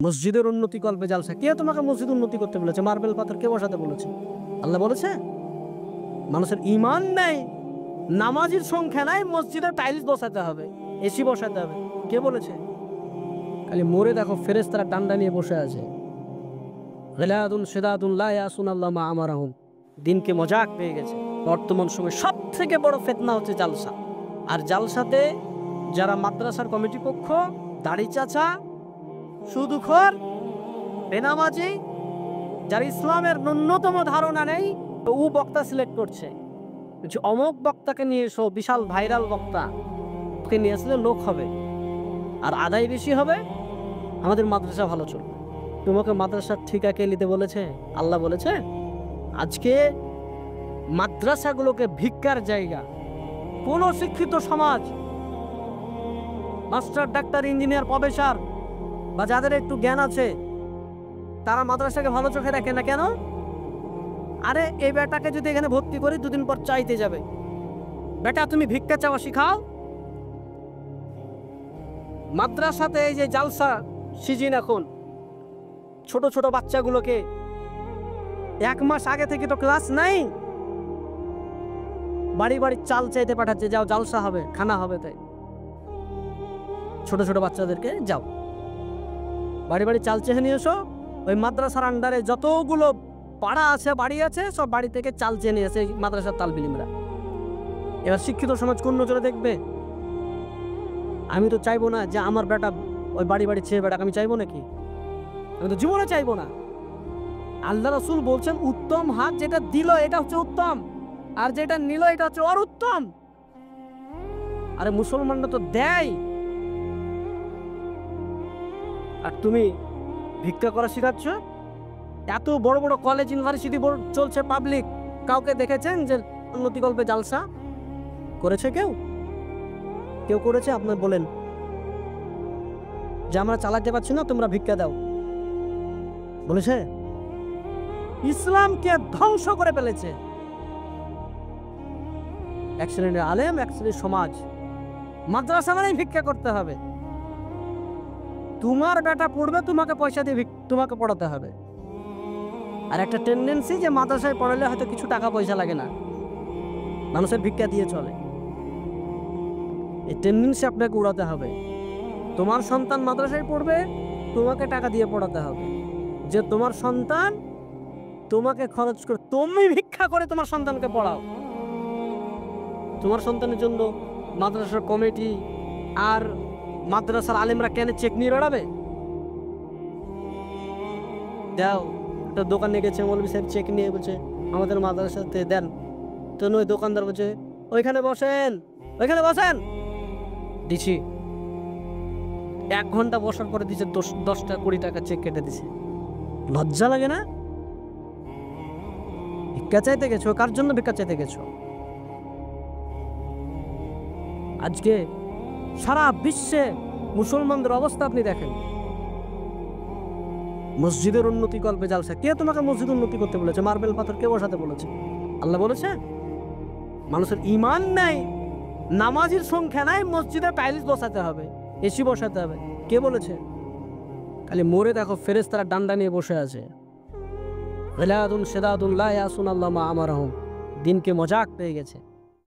মসজিদের উন্নতি কল্পে জালসা। কে তোমাকে মসজিদ উন্নতি করতে বলেছে? মার্বেল পাথর কে বসাতে বলেছে? আল্লাহ বলেছে? মানুষের ইমান নেই, নামাজির সংখ্যা নাই, মসজিদে টাইলস বসাতে হবে, এসি বসাতে হবে, কে বলেছে? খালি মোড়ে দেখো ফেরেশতারা ডান্ডা নিয়ে বসে আছে। গিলাদুন শিদাদুন লা ইয়াসুনাল্লাহ মা আমারাহুম। দিনকে মজাক পেয়ে গেছে। বর্তমান সময়ে সব থেকে বড় ফিতনা হচ্ছে জালসা। আর জালসাতে যারা মাদ্রাসার কমিটি পক্ষ, দাড়ি চাচা, সুদখোর, বেনামাজি, যার ইসলামের ন্যূনতম ধারণা নেই, ও বক্তা সিলেক্ট করছে। অমুক বক্তাকে নিয়ে এসো, বিশাল ভাইরাল বক্তা, ওকে নিয়ে আসলে লোক হবে আর আদায় বেশি হবে, আমাদের মাদ্রাসা ভালো চলবে। তোমাকে মাদ্রাসার ঠিকা কে নিতে বলেছে? আল্লাহ বলেছে? আজকে মাদ্রাসাগুলোকে ভিক্ষার জায়গা। কোন শিক্ষিত সমাজ, মাস্টার, ডাক্তার, ইঞ্জিনিয়ার, প্রফেসর বা যাদের একটু জ্ঞান আছে, তারা মাদ্রাসাকে ভালো চোখে দেখে না কেন? আরে এই বেটাকে যদি এখানে ভর্তি করি, দুদিন পর চাইতে যাবে। বেটা তুমি ভিক্ষা চাওয়া শিখাও। মাদ্রাসাতে এই যে জালসা সিজন, এখন ছোট ছোট বাচ্চাগুলোকে 1 মাস আগে থেকে তো ক্লাস নাই, বাড়ি বাড়ি চাল চাইতে পাঠাচ্ছে, যাও জালসা হবে, খানা হবে। তাই ছোট ছোট বাচ্চাদেরকে যাও বাড়ি বাড়ি চাল চেয়ে নিয়ে এসো। ওই মাদ্রাসার আন্ডারে যতগুলো পাড়া আছে, বাড়ি আছে, সব বাড়ি থেকে চাল চেয়ে নিয়ে আসে মাদ্রাসার তালবিলিমরা। এবার শিক্ষিত সমাজ কোন নজরে দেখবে? আমি তো চাইবো না যে আমার বেটা ওই বাড়ি বাড়ি চেয়ে বেটাকে আমি চাইবো নাকি? আমি তো জীবনে চাইবো না। আল্লাহ রাসূল বলছেন, উত্তম হাত যেটা দিল এটা হচ্ছে উত্তম, আর যেটা নিল এটা হচ্ছে আর উত্তম। আরে মুসলমানরা তো দেয়, আর তুমি ভিক্ষা করা শিখাচ্ছ। এত বড় বড় কলেজ, ইউনিভার্সিটি চলছে পাবলিক, কাউকে দেখেছেন যে উন্নতি কল্পে জালসা করেছে? কেউ কেউ করেছে? আপনার বলেন যে আমরা চালাতে পারছি না, তোমরা ভিক্ষা দাও, বলেছে? ইসলামকে ধ্বংস করে ফেলেছে এক শ্রেণীর আলেম, এক শ্রেণীর সমাজ। মাদ্রাসা মানে ভিক্ষা করতে হবে। তোমার বেটা পড়বে, তোমাকে পয়সা দিয়ে তোমাকে পড়াতে হবে। আর একটা টেন্ডেন্সি যে মাদ্রাসায় পড়ালে হয়তো কিছু টাকা পয়সা লাগে না, মানুষের ভিক্ষা দিয়ে চলে। এই টেন্ডেন্সি আপনাকে উড়াতে হবে। তোমার সন্তান মাদ্রাসায় পড়বে, তোমাকে টাকা দিয়ে পড়াতে হবে। যে তোমার সন্তান তোমাকে খরচ করে, তুমি ভিক্ষা করে তোমার সন্তানকে পড়াও। তোমার সন্তানের জন্য মাদ্রাসার কমিটি আর মাদ্রাসার আলেমরা কেন চেক নিয়ে বেড়াবে? দাও, একটা দোকানে গেছে, মৌলভী সাহেব চেক নিয়ে বলছে আমাদের মাদ্রাসাতে দেন। তো ওই দোকানদার বলছে ওইখানে বসেন, ওইখানে বসেন, দিছি। 1 ঘন্টা বসার পরে দিচ্ছে 10টা 20 টাকা চেক কেটে দিছে। লজ্জা লাগে না? ভিক্ষা চাইতে গেছো, কার জন্য ভিক্ষা চাইতে গেছো? আজকে সারা বিশ্বে মুসলমানদের অবস্থা আপনি দেখেন। মসজিদের উন্নতি কল্পে জালসা। কে তোমাকে মসজিদ উন্নতি করতে বলেছে? মার্বেল পাথর কে বসাতে বলেছে? আল্লাহ বলেছে? মানুষের ইমান নেই, নামাজির সংখ্যা নাই, মসজিদে টাইলস বসাতে হবে, এসি বসাতে হবে, কে বলেছে? খালি মোড়ে দেখো ফেরেশতারা ডান্ডা নিয়ে বসে আছে। গিলাদুন শিদাদুন লা ইয়াসুনাল্লাহ মা আমারাহুম। দিনকে মজাক পেয়ে গেছে।